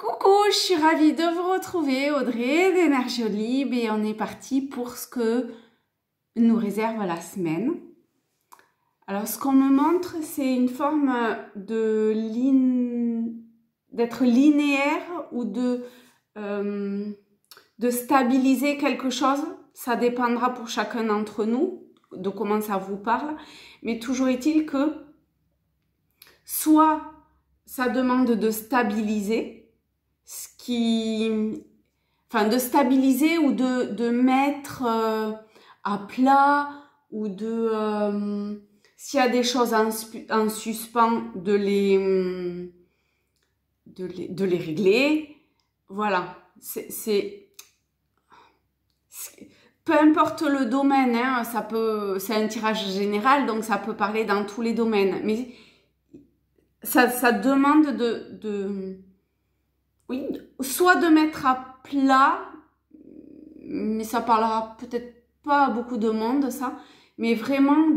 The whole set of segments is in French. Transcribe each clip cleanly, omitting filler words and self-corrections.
Coucou, je suis ravie de vous retrouver, Audrey d'Énergie Libre, et on est parti pour ce que nous réserve la semaine. Alors, ce qu'on me montre, c'est une forme d'être linéaire ou de stabiliser quelque chose. Ça dépendra pour chacun d'entre nous de comment ça vous parle, mais toujours est-il que soit ça demande de stabiliser, de stabiliser ou de mettre à plat, ou s'il y a des choses en suspens, de les régler. Voilà, peu importe le domaine, hein, c'est un tirage général, donc ça peut parler dans tous les domaines, mais ça demande oui, soit de mettre à plat, mais ça parlera peut-être pas à beaucoup de monde, ça, mais vraiment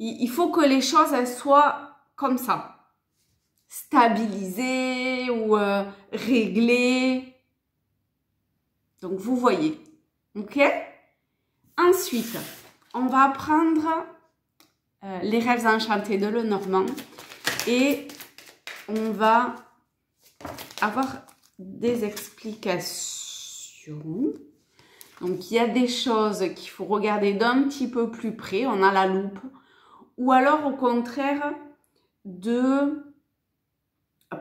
il faut que les choses, elles soient comme ça, stabilisées ou réglées. Donc, vous voyez, ok? Ensuite, on va prendre les rêves enchantés de Lenormand et on va avoir des explications. Donc, il y a des choses qu'il faut regarder d'un petit peu plus près, on a la loupe, ou alors au contraire de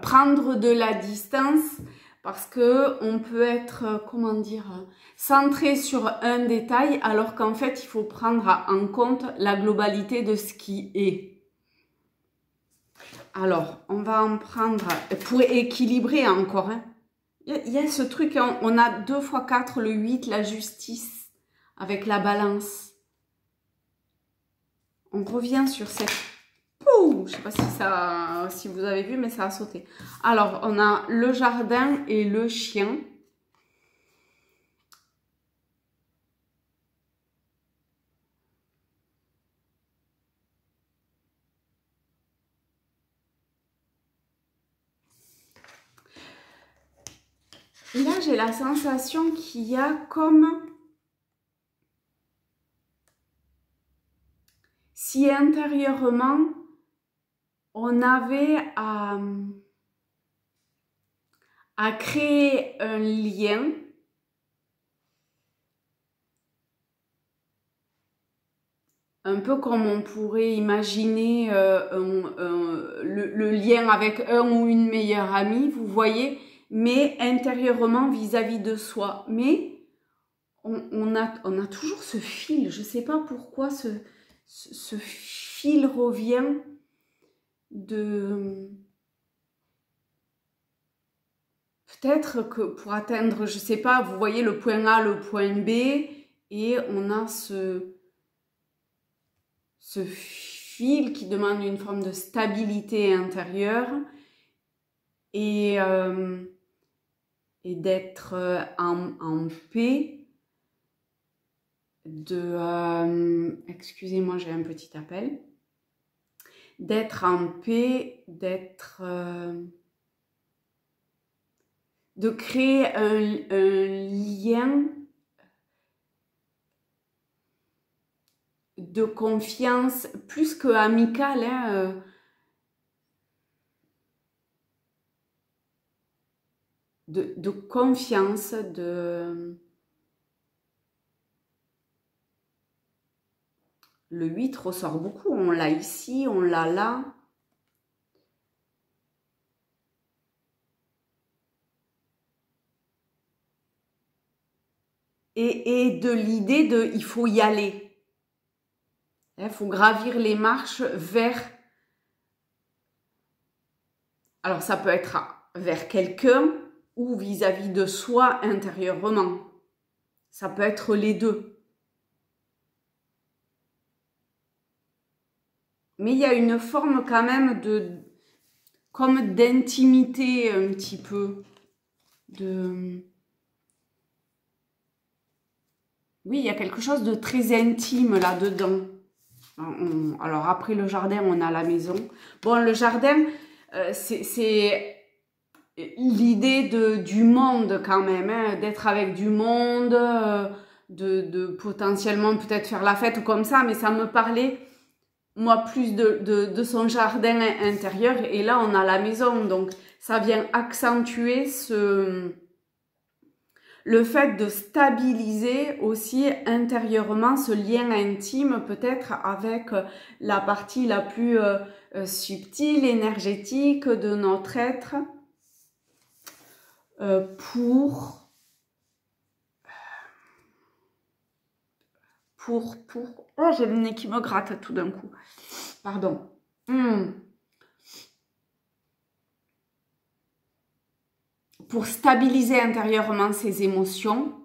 prendre de la distance, parce que on peut être, comment dire, centré sur un détail, alors qu'en fait il faut prendre en compte la globalité de ce qui est. Alors, on va en prendre, pour équilibrer encore, hein. Il y a ce truc, hein, on a 2 x 4, le 8, la justice, avec la balance. On revient sur cette... Pouh, je ne sais pas si vous avez vu, mais ça a sauté. Alors, on a le jardin et le chien. Là, j'ai la sensation qu'il y a comme si intérieurement, on avait à créer un lien un peu comme on pourrait imaginer le lien avec un ou une meilleure amie, vous voyez, mais intérieurement vis-à-vis de soi. Mais on a toujours ce fil, je ne sais pas pourquoi ce fil revient de... Peut-être que pour atteindre, je ne sais pas, vous voyez le point A, le point B, et on a ce fil qui demande une forme de stabilité intérieure et d'être en paix, excusez-moi, j'ai un petit appel, d'être en paix, de créer un lien de confiance plus que amical, hein, de confiance, Le 8 ressort beaucoup, on l'a ici, on l'a là. Et de l'idée de il faut y aller. Il faut gravir les marches vers... Alors ça peut être vers quelqu'un ou vis-à-vis de soi intérieurement. Ça peut être les deux. Mais il y a une forme quand même comme d'intimité un petit peu. Oui, il y a quelque chose de très intime là-dedans. Alors après le jardin, on a la maison. Bon, le jardin, c'est l'idée du monde quand même, hein, d'être avec du monde, de potentiellement peut-être faire la fête ou comme ça, mais ça me parlait, moi, plus de son jardin intérieur. Et là, on a la maison, donc ça vient accentuer le fait de stabiliser aussi intérieurement ce lien intime, peut-être avec la partie la plus subtile, énergétique de notre être, pour... Oh, j'ai le nez qui me gratte tout d'un coup. Pardon. Pour stabiliser intérieurement ses émotions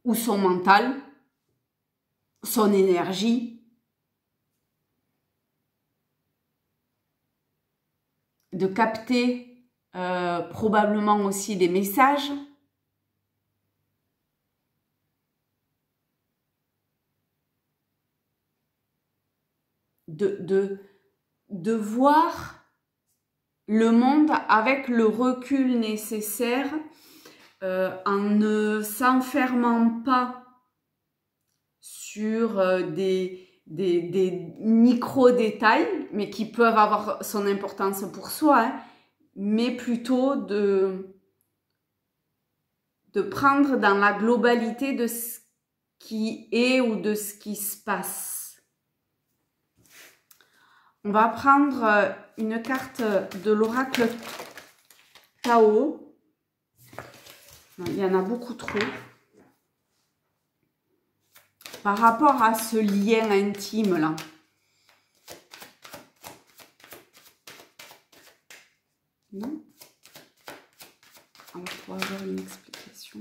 ou son mental, son énergie, de capter probablement aussi des messages, de voir le monde avec le recul nécessaire, en ne s'enfermant pas sur des micro-détails, mais qui peuvent avoir son importance pour soi, hein, mais plutôt de prendre dans la globalité de ce qui est ou de ce qui se passe. On va prendre une carte de l'oracle Tao. Il y en a beaucoup trop. Par rapport à ce lien intime là. Non? Alors, pour avoir une explication.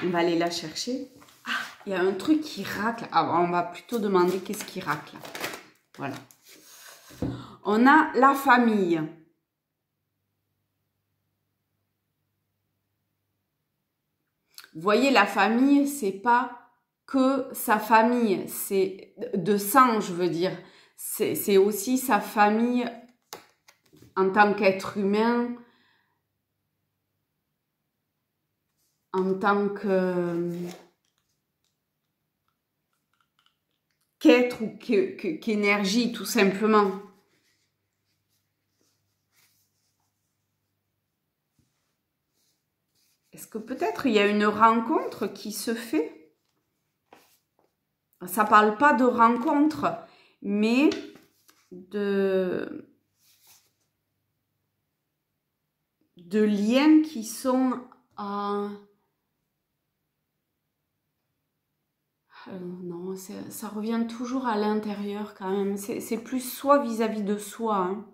On va aller la chercher. Ah, il y a un truc qui racle. Alors, on va plutôt demander qu'est-ce qui racle. Voilà. On a la famille. Vous voyez, la famille, c'est pas que sa famille, c'est de sang, je veux dire. C'est aussi sa famille en tant qu'être humain, en tant qu'être ou qu'énergie, tout simplement. Est-ce que peut-être il y a une rencontre qui se fait? Ça parle pas de rencontre, mais de liens qui sont non, ça revient toujours à l'intérieur quand même. C'est plus soi vis-à-vis de soi. Hein.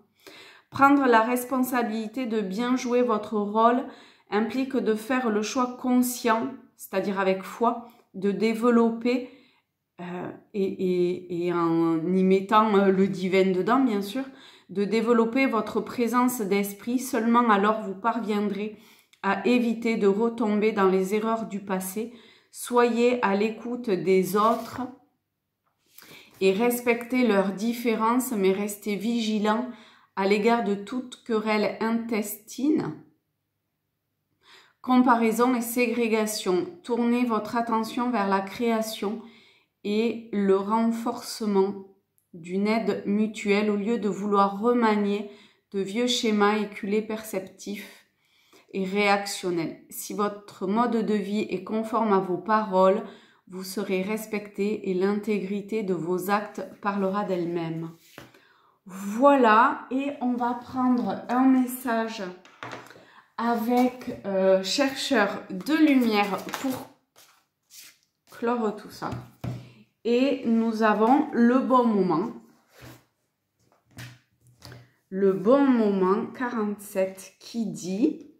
Prendre la responsabilité de bien jouer votre rôle implique de faire le choix conscient, c'est-à-dire avec foi, de développer, et en y mettant le divin dedans, bien sûr, de développer votre présence d'esprit. Seulement alors vous parviendrez à éviter de retomber dans les erreurs du passé. Soyez à l'écoute des autres et respectez leurs différences, mais restez vigilants à l'égard de toute querelle intestine, comparaison et ségrégation. Tournez votre attention vers la création et le renforcement d'une aide mutuelle au lieu de vouloir remanier de vieux schémas éculés perceptifs et réactionnels. Si votre mode de vie est conforme à vos paroles, vous serez respecté et l'intégrité de vos actes parlera d'elle-même. Voilà, et on va prendre un message avec chercheur de lumière pour clore tout ça. Et nous avons le bon moment. Le bon moment 47 qui dit: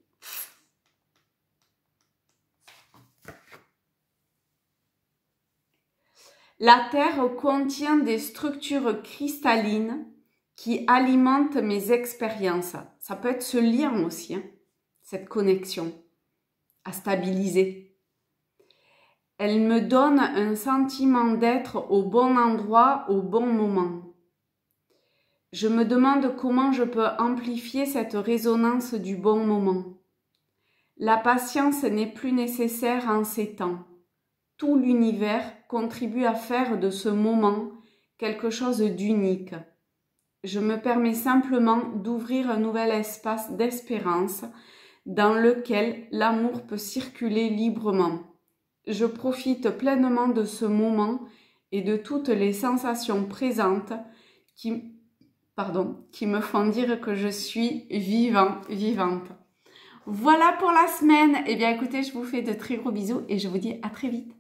la Terre contient des structures cristallines qui alimentent mes expériences. Ça peut être ce lien aussi, hein, cette connexion à stabiliser. Elle me donne un sentiment d'être au bon endroit, au bon moment. Je me demande comment je peux amplifier cette résonance du bon moment. La patience n'est plus nécessaire en ces temps. Tout l'univers contribue à faire de ce moment quelque chose d'unique. Je me permets simplement d'ouvrir un nouvel espace d'espérance dans lequel l'amour peut circuler librement. Je profite pleinement de ce moment et de toutes les sensations présentes qui me font dire que je suis vivante. Voilà pour la semaine. Eh bien, écoutez, je vous fais de très gros bisous et je vous dis à très vite.